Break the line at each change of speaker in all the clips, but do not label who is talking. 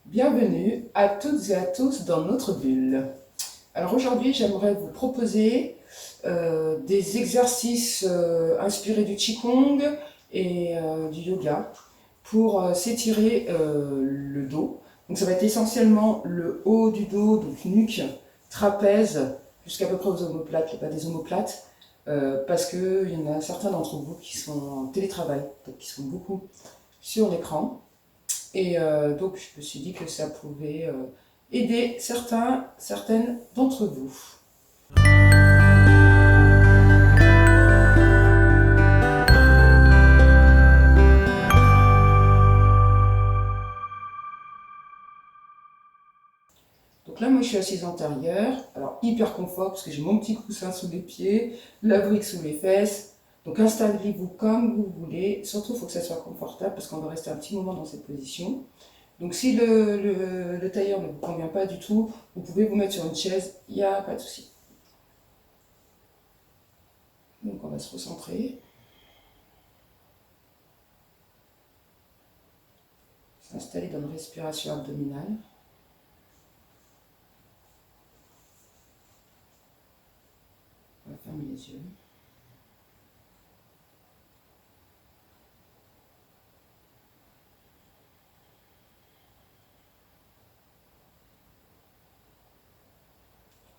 Bienvenue à toutes et à tous dans notre bulle. Alors aujourd'hui, j'aimerais vous proposer des exercices inspirés du Qigong et du yoga pour s'étirer le dos. Donc ça va être essentiellement le haut du dos, donc nuque, trapèze, jusqu'à peu près aux omoplates, le bas des omoplates, parce qu'il y en a certains d'entre vous qui sont en télétravail, donc qui sont beaucoup sur l'écran. Et donc, je me suis dit que ça pouvait aider certaines d'entre vous. Donc là, moi, je suis assise antérieure. Alors, hyper confort, parce que j'ai mon petit coussin sous les pieds, la brique sous les fesses. Donc, installez-vous comme vous voulez. Surtout, il faut que ça soit confortable, parce qu'on va rester un petit moment dans cette position. Donc, si le tailleur ne vous convient pas du tout, vous pouvez vous mettre sur une chaise, il n'y a pas de souci. Donc, on va se recentrer. S'installer dans une respiration abdominale. On va fermer les yeux.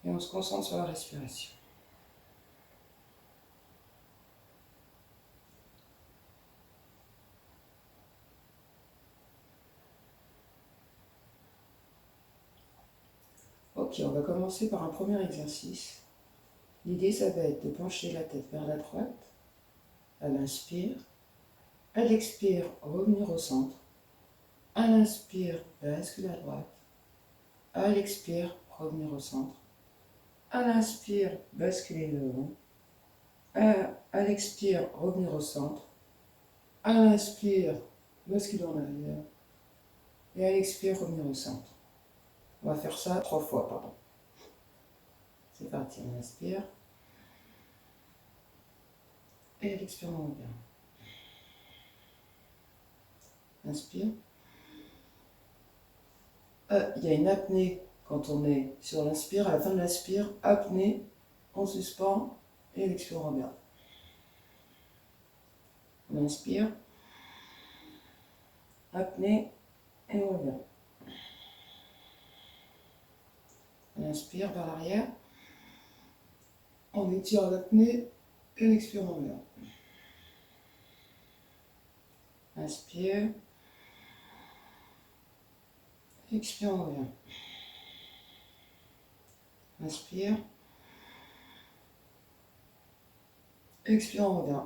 Et on se concentre sur la respiration. Ok, on va commencer par un premier exercice. L'idée, ça va être de pencher la tête vers la droite, à l'inspire. À l'expire, revenir au centre. À l'inspire, basculer à droite. À l'expire, revenir au centre. À l'inspire, basculer le haut. À l'expire, revenir au centre. À l'inspire, basculer en arrière. Et à l'expire, revenir au centre. On va faire ça 3 fois, pardon. C'est parti, on inspire. Et à l'expire, on revient. Inspire. Il y a une apnée quand on est sur l'inspire. À la fin de l'inspire, apnée, on suspend et l'expire, on revient. On inspire. Apnée et on revient. On inspire vers l'arrière. On étire l'apnée et l'expire, on revient. Inspire. Expire, on revient. Inspire. Expire, on revient.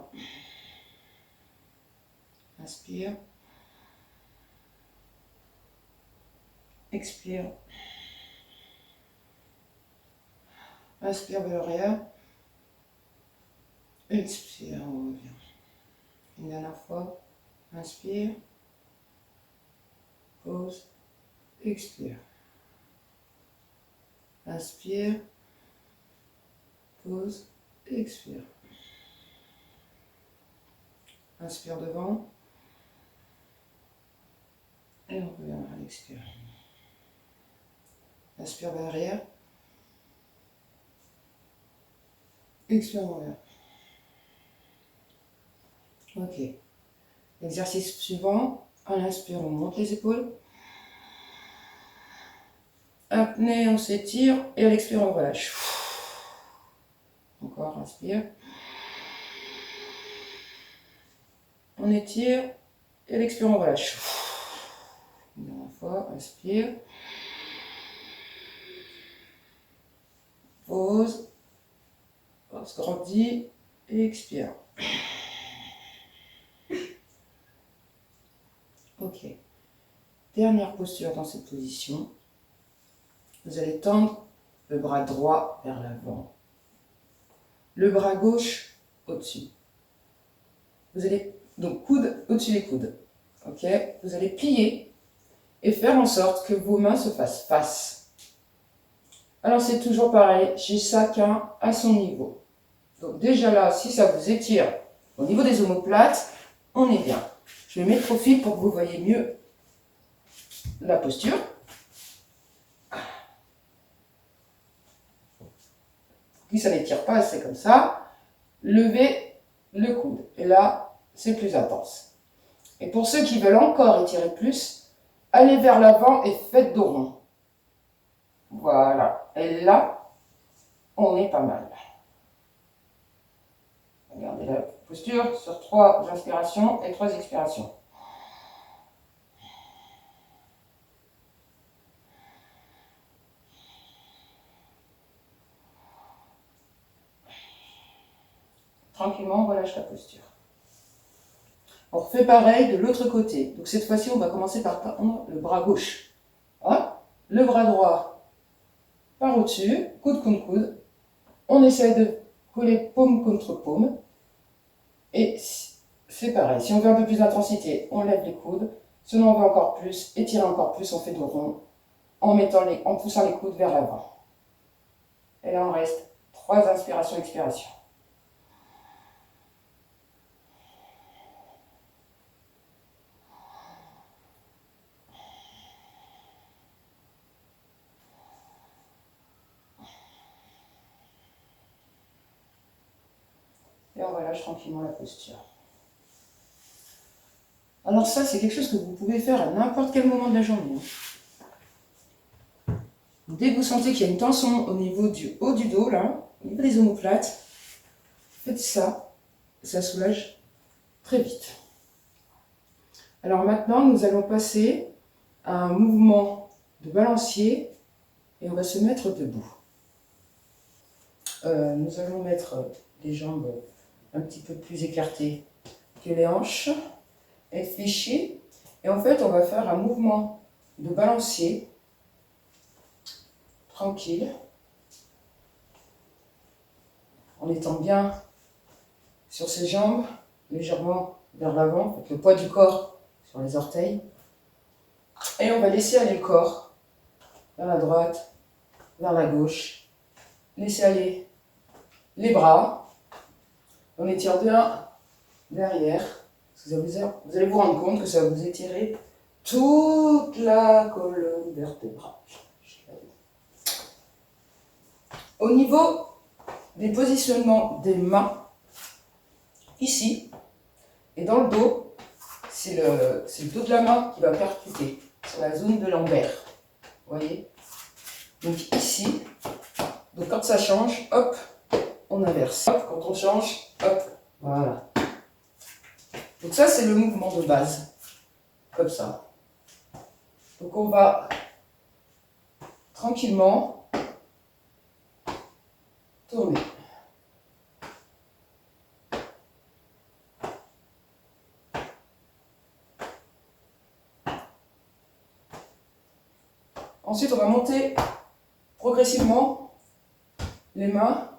Inspire. Expire. Inspire vers l'arrière. Expire, on revient. Une dernière fois. Inspire. Pause. Expire. Inspire. Pause. Expire. Inspire devant. Et on revient à l'expire. Inspire vers l'arrière. Expire, on revient. Ok. L'exercice suivant. À l'inspire, on monte les épaules. Apnée, on s'étire. Et à l'expire, on relâche. Encore, inspire. On étire. Et à l'expire, on relâche. Une dernière fois, inspire. Pause. On se grandit. Et expire. Ok. Dernière posture dans cette position. Vous allez tendre le bras droit vers l'avant. Le bras gauche au-dessus. Vous allez donc coude au-dessus des coudes. Ok. Vous allez plier et faire en sorte que vos mains se fassent face. Alors c'est toujours pareil, chez chacun à son niveau. Donc déjà là, si ça vous étire au niveau des omoplates, on est bien. Je vais mettre au fil pour que vous voyez mieux la posture. Puis ça n'étire pas assez comme ça. Levez le coude. Et là, c'est plus intense. Et pour ceux qui veulent encore étirer plus, allez vers l'avant et faites dos rond. Voilà. Et là, on est pas mal. Regardez la posture sur 3 inspirations et 3 expirations. Tranquillement, on relâche la posture. On refait pareil de l'autre côté. Donc cette fois-ci, on va commencer par tendre le bras gauche. Hop, le bras droit par au-dessus, coude contre coude. On essaie de coller paume contre paume. Et c'est pareil. Si on veut un peu plus d'intensité, on lève les coudes. Si on en veut encore plus, étirer encore plus, on fait dos rond en poussant les coudes vers l'avant. Et là, on reste 3 inspirations, expirations. Et on relâche tranquillement la posture. Alors ça, c'est quelque chose que vous pouvez faire à n'importe quel moment de la journée. Dès que vous sentez qu'il y a une tension au niveau du haut du dos, là, au niveau des omoplates, faites ça, ça soulage très vite. Alors maintenant, nous allons passer à un mouvement de balancier et on va se mettre debout. Nous allons mettre les jambes un petit peu plus écartées que les hanches et fléchies. Et en fait, on va faire un mouvement de balancier tranquille, en étant bien sur ses jambes, légèrement vers l'avant, avec le poids du corps sur les orteils. Et on va laisser aller le corps vers la droite, vers la gauche. Laissez aller les bras. On étire bien derrière. Vous allez vous rendre compte que ça va vous étirer toute la colonne vertébrale. Au niveau des positionnements des mains, ici, et dans le dos, c'est le dos de la main qui va percuter sur la zone de lombaire. Vous voyez? Donc ici, donc quand ça change, hop, on inverse. Hop, quand on change, hop, voilà. Donc ça, c'est le mouvement de base, comme ça. Donc on va tranquillement tourner. Ensuite, on va monter progressivement les mains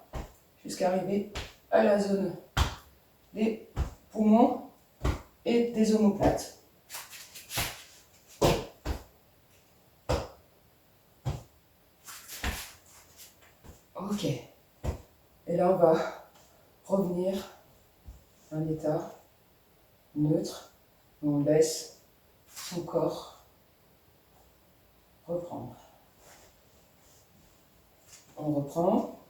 jusqu'à arriver à la zone des poumons et des omoplates. Ok. Et là, on va revenir à un état neutre. On laisse son corps reprendre. On reprend.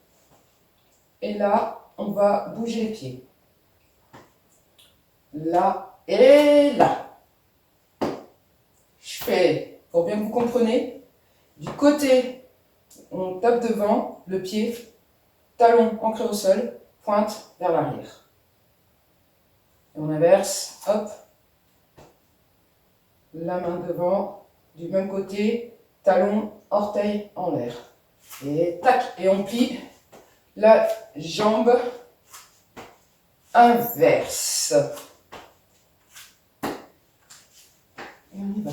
Et là, on va bouger les pieds. Là et là. Je fais, pour bien que vous compreniez, du côté, on tape devant, le pied, talon ancré au sol, pointe vers l'arrière. Et on inverse, hop, la main devant, du même côté, talon, orteil en l'air. Et tac, et on plie la jambe inverse. Et on y va.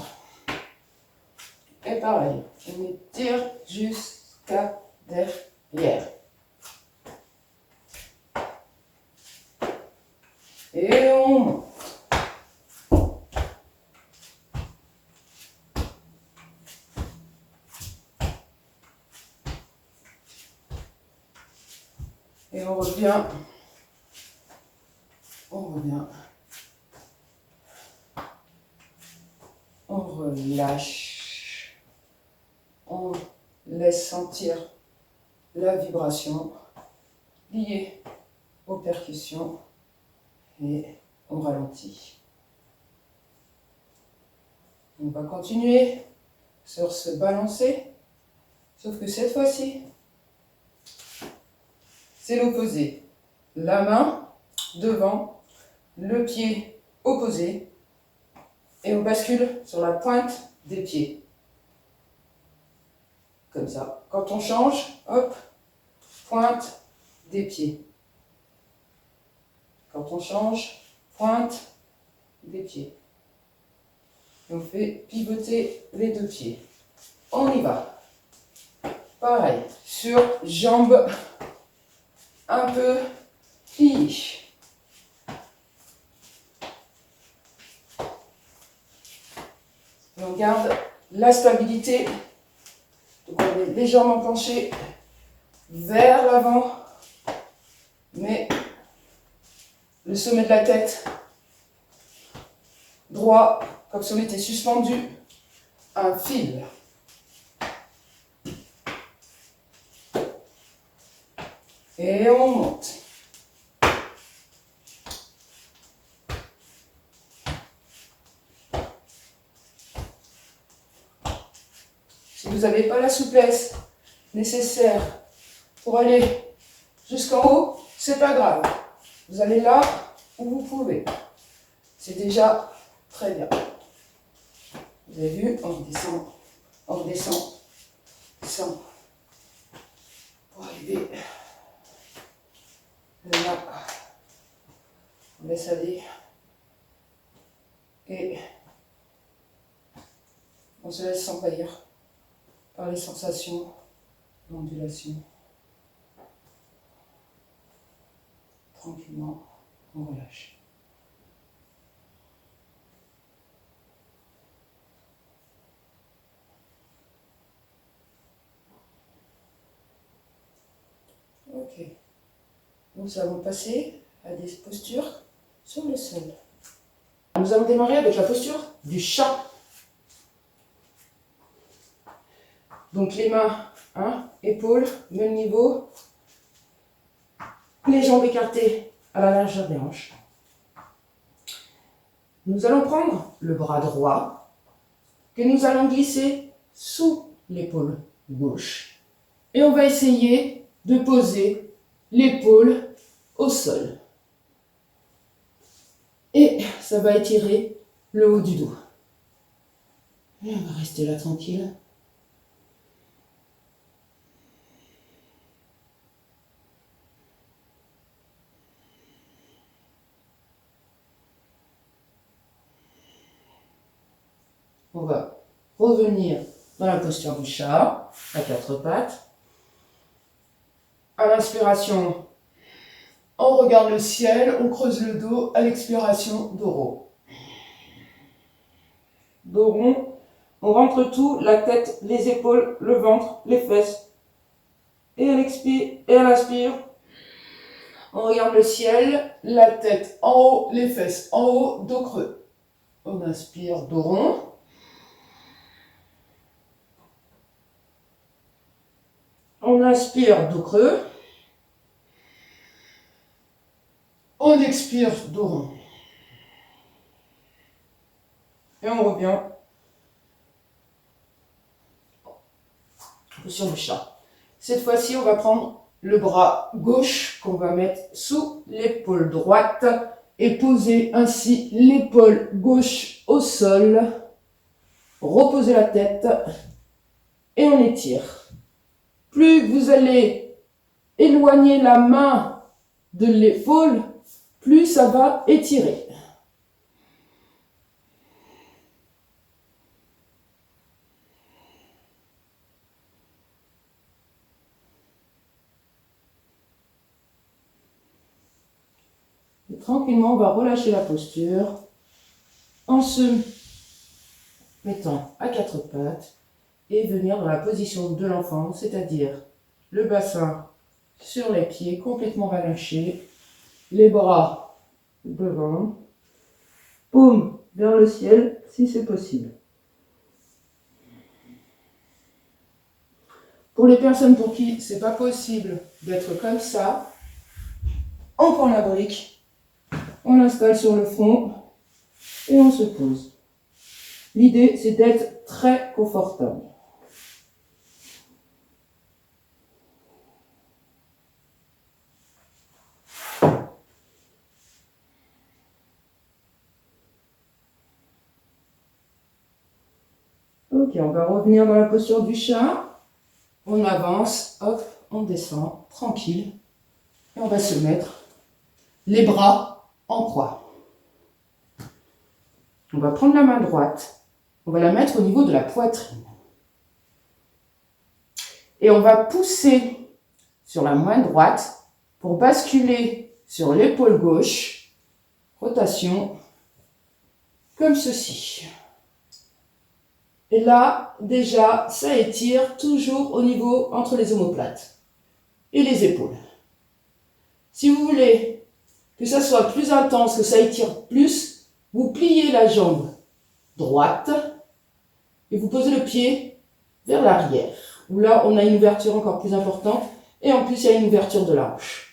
Et pareil, on étire jusqu'à derrière. Et on monte. Et on revient. On revient. On relâche. On laisse sentir la vibration liée aux percussions et on ralentit. On va continuer sur ce balancé, sauf que cette fois-ci, c'est l'opposé. La main devant, le pied opposé, et on bascule sur la pointe des pieds. Comme ça. Quand on change, hop, pointe des pieds. Quand on change, pointe des pieds. Et on fait pivoter les deux pieds. On y va. Pareil, sur jambes un peu pliées. Et on garde la stabilité. Donc on met légèrement penché vers l'avant, mais le sommet de la tête droit, comme si on était suspendu à un fil. Et on monte. Si vous n'avez pas la souplesse nécessaire pour aller jusqu'en haut, c'est pas grave. Vous allez là où vous pouvez. C'est déjà très bien. Vous avez vu, on redescend, descend, pour arriver là. On laisse aller et on se laisse envahir par les sensations d'ondulation. Tranquillement, on relâche. Ok. Nous allons passer à des postures sur le sol. Nous allons démarrer avec la posture du chat. Donc les mains, épaules, même niveau. Les jambes écartées à la largeur des hanches. Nous allons prendre le bras droit que nous allons glisser sous l'épaule gauche. Et on va essayer de poser l'épaule au sol. Et ça va étirer le haut du dos. Et on va rester là tranquille. On va revenir dans la posture du chat, à quatre pattes. À l'inspiration, on regarde le ciel, on creuse le dos. À l'expiration, dos rond. Dos rond, on rentre tout, la tête, les épaules, le ventre, les fesses. Et à l'expire, et à l'inspire, on regarde le ciel, la tête en haut, les fesses en haut, dos creux. On inspire, dos rond. On inspire, dos creux. On expire, dos rond. Et on revient en position du chat. Cette fois-ci, on va prendre le bras gauche qu'on va mettre sous l'épaule droite et poser ainsi l'épaule gauche au sol. Reposez la tête et on étire. Plus vous allez éloigner la main de l'épaule, plus ça va étirer. Et tranquillement, on va relâcher la posture en se mettant à quatre pattes et venir dans la position de l'enfant, c'est-à-dire le bassin sur les pieds complètement relâchés, les bras devant, paume vers le ciel si c'est possible. Pour les personnes pour qui c'est pas possible d'être comme ça, on prend la brique, on l'installe sur le front et on se pose. L'idée, c'est d'être très confortable. Ok, on va revenir dans la posture du chat. On avance, hop, on descend, tranquille. Et on va se mettre les bras en croix. On va prendre la main droite, on va la mettre au niveau de la poitrine. Et on va pousser sur la main droite pour basculer sur l'épaule gauche. Rotation, comme ceci. Et là, déjà, ça étire toujours au niveau entre les omoplates et les épaules. Si vous voulez que ça soit plus intense, que ça étire plus, vous pliez la jambe droite et vous posez le pied vers l'arrière. Où là, on a une ouverture encore plus importante et en plus, il y a une ouverture de la hanche.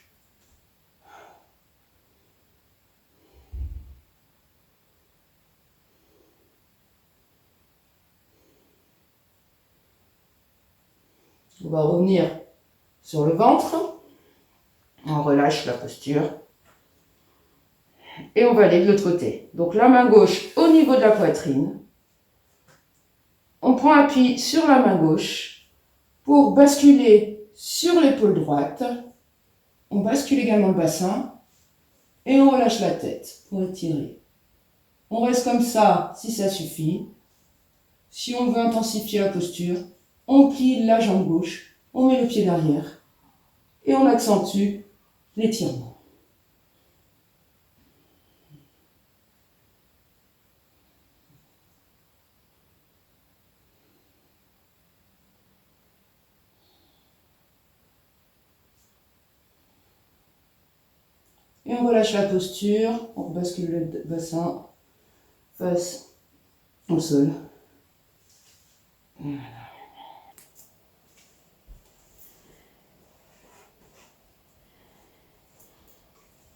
On va revenir sur le ventre. On relâche la posture. Et on va aller de l'autre côté. Donc la main gauche au niveau de la poitrine. On prend appui sur la main gauche pour basculer sur l'épaule droite. On bascule également le bassin. Et on relâche la tête pour étirer. On reste comme ça si ça suffit. Si on veut intensifier la posture, on plie la jambe gauche, on met le pied derrière et on accentue l'étirement. Et on relâche la posture, on bascule le bassin face au sol. Voilà.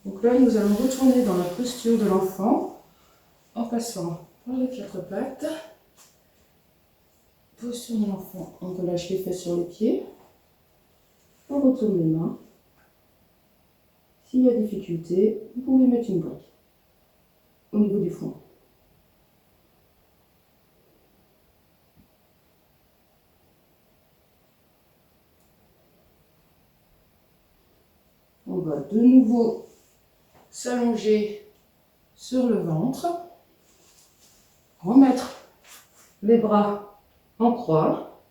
Donc là, nous allons retourner dans la posture de l'enfant en passant par les quatre pattes. Posture de l'enfant, on relâche les fesses sur les pieds. On retourne les mains. S'il y a difficulté, vous pouvez mettre une brique au niveau du front. On va de nouveau s'allonger sur le ventre, remettre les bras en croix.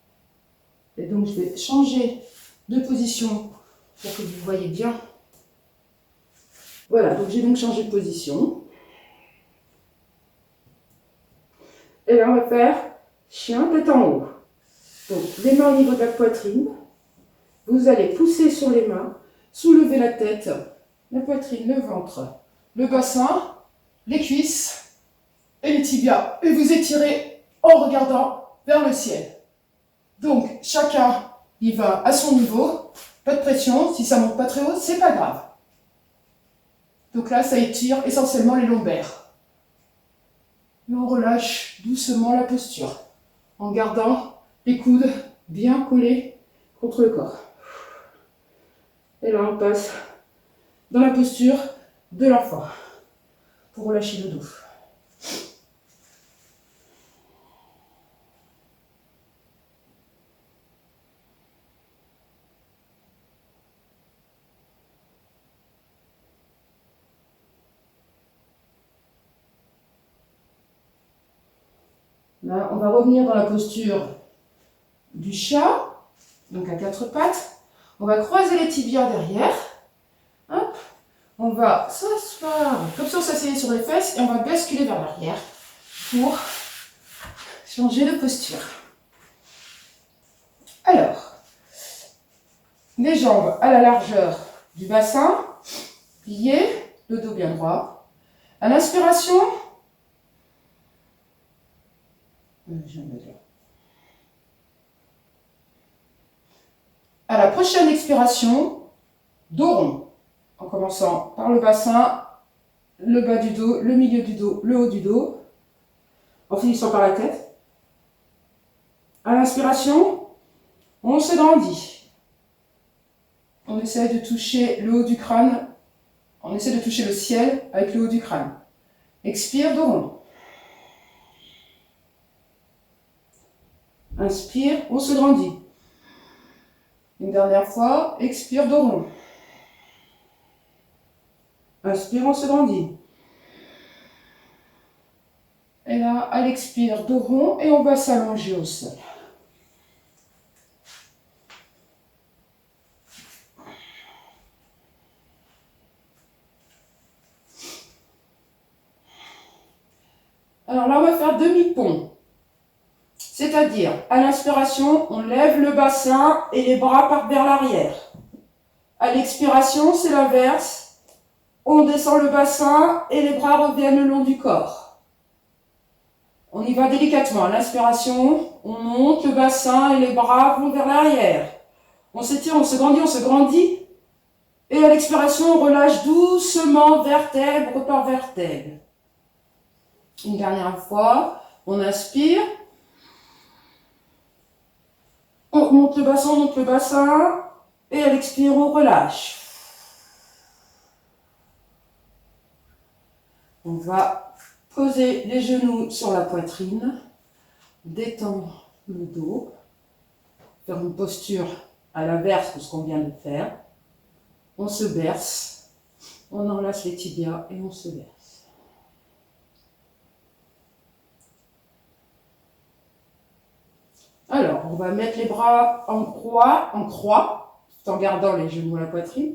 Et donc je vais changer de position pour que vous voyez bien. Voilà, donc j'ai donc changé de position. Et là on va faire chien tête en haut. Donc les mains au niveau de la poitrine. Vous allez pousser sur les mains, soulever la tête, la poitrine, le ventre, le bassin, les cuisses et les tibias. Et vous étirez en regardant vers le ciel. Donc, chacun y va à son niveau. Pas de pression. Si ça monte pas très haut, c'est pas grave. Donc là, ça étire essentiellement les lombaires. Et on relâche doucement la posture en gardant les coudes bien collés contre le corps. Et là, on passe dans la posture de l'enfant pour relâcher le dos. Là, on va revenir dans la posture du chat, donc à quatre pattes. On va croiser les tibias derrière. Hop. On va s'asseoir, comme ça on s'asseyait sur les fesses, et on va basculer vers l'arrière pour changer de posture. Alors, les jambes à la largeur du bassin, pliées, le dos bien droit. À l'inspiration, prochaine expiration, dos rond. En commençant par le bassin, le bas du dos, le milieu du dos, le haut du dos. En finissant par la tête. À l'inspiration, on se grandit. On essaie de toucher le haut du crâne. On essaie de toucher le ciel avec le haut du crâne. Expire, dos rond. Inspire, on se grandit. Une dernière fois, expire, dos rond. Inspire, on se grandit. Et là, à l'expire, dos rond, et on va s'allonger au sol. Alors là, on va faire demi-pont. C'est-à-dire, à l'inspiration, on lève le bassin et les bras partent vers l'arrière. À l'expiration, c'est l'inverse. On descend le bassin et les bras reviennent le long du corps. On y va délicatement. À l'inspiration, on monte le bassin et les bras vont vers l'arrière. On s'étire, on se grandit, on se grandit. Et à l'expiration, on relâche doucement vertèbre par vertèbre. Une dernière fois, on inspire. On monte le bassin, on monte le bassin. Et à l'expire, on relâche. On va poser les genoux sur la poitrine, détendre le dos, faire une posture à l'inverse de ce qu'on vient de faire. On se berce, on enlace les tibias et on se berce. Alors, on va mettre les bras en croix, tout en gardant les genoux à la poitrine.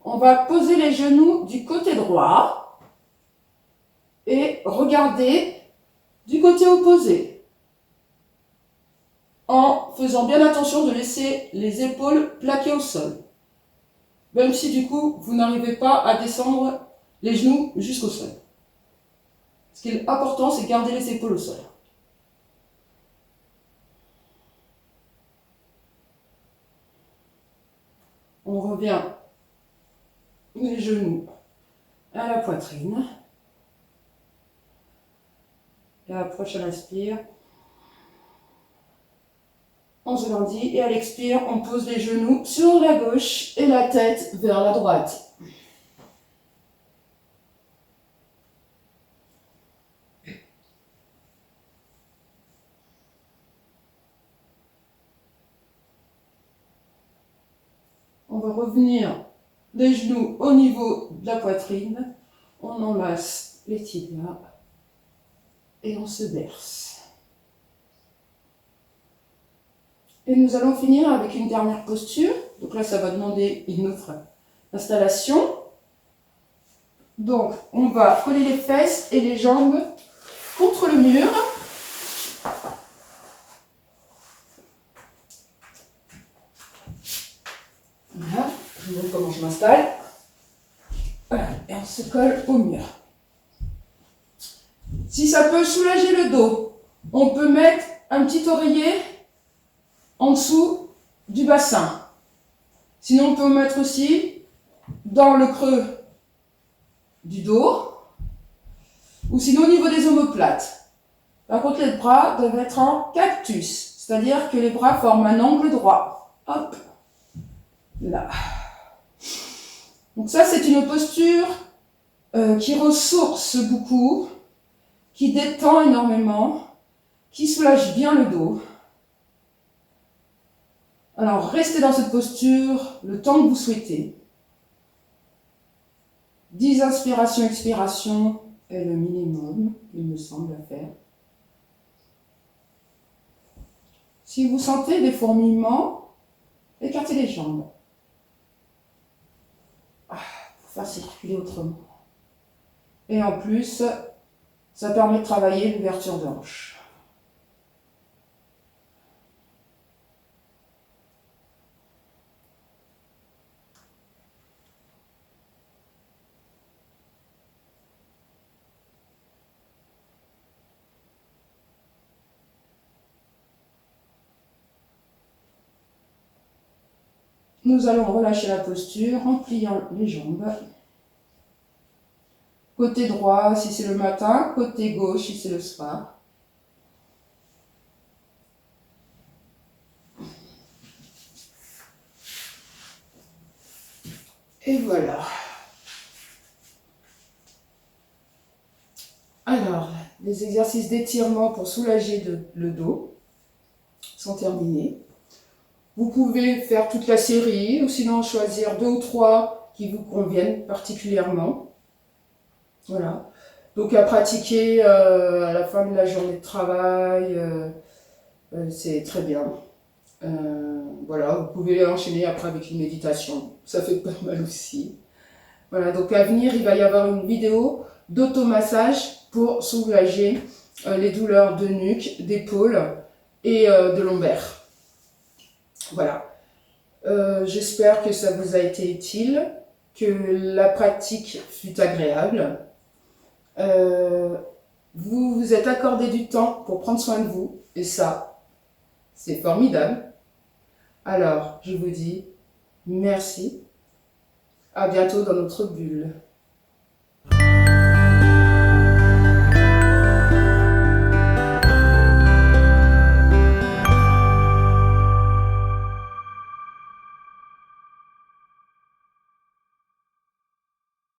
On va poser les genoux du côté droit et regarder du côté opposé, en faisant bien attention de laisser les épaules plaquées au sol. Même si du coup, vous n'arrivez pas à descendre les genoux jusqu'au sol. Ce qui est important, c'est garder les épaules au sol. On revient les genoux à la poitrine. Et à la prochaine inspire, on se grandit et à l'expire, on pose les genoux sur la gauche et la tête vers la droite. On va revenir les genoux au niveau de la poitrine. On enlace les tibias et on se berce. Et nous allons finir avec une dernière posture. Donc là, ça va demander une autre installation. Donc, on va coller les fesses et les jambes contre le mur. Voilà, je vous montre comment je m'installe. Voilà, et on se colle au mur. Si ça peut soulager le dos, on peut mettre un petit oreiller en dessous du bassin. Sinon, on peut mettre aussi dans le creux du dos, ou sinon au niveau des omoplates. Par contre, les bras doivent être en cactus, c'est-à-dire que les bras forment un angle droit. Hop, là. Donc ça, c'est une posture qui ressource beaucoup, qui détend énormément, qui soulage bien le dos. Alors, restez dans cette posture le temps que vous souhaitez. 10 inspirations, expirations est le minimum, il me semble, à faire. Si vous sentez des fourmillements, écartez les jambes. Pour faire circuler autrement. Et en plus, ça permet de travailler l'ouverture de hanche. nous allons relâcher la posture en pliant les jambes. Côté droit si c'est le matin, côté gauche si c'est le soir. Et voilà. Alors, les exercices d'étirement pour soulager le dos sont terminés. Vous pouvez faire toute la série ou sinon choisir 2 ou 3 qui vous conviennent particulièrement. Voilà. Donc à pratiquer à la fin de la journée de travail, c'est très bien. Voilà, vous pouvez enchaîner après avec une méditation, ça fait pas mal aussi. Voilà, donc à venir, il va y avoir une vidéo d'automassage pour soulager les douleurs de nuque, d'épaule et de lombaire. Voilà. J'espère que ça vous a été utile, que la pratique fut agréable. Vous vous êtes accordé du temps pour prendre soin de vous, et ça, c'est formidable. Alors, je vous dis merci. À bientôt dans notre bulle.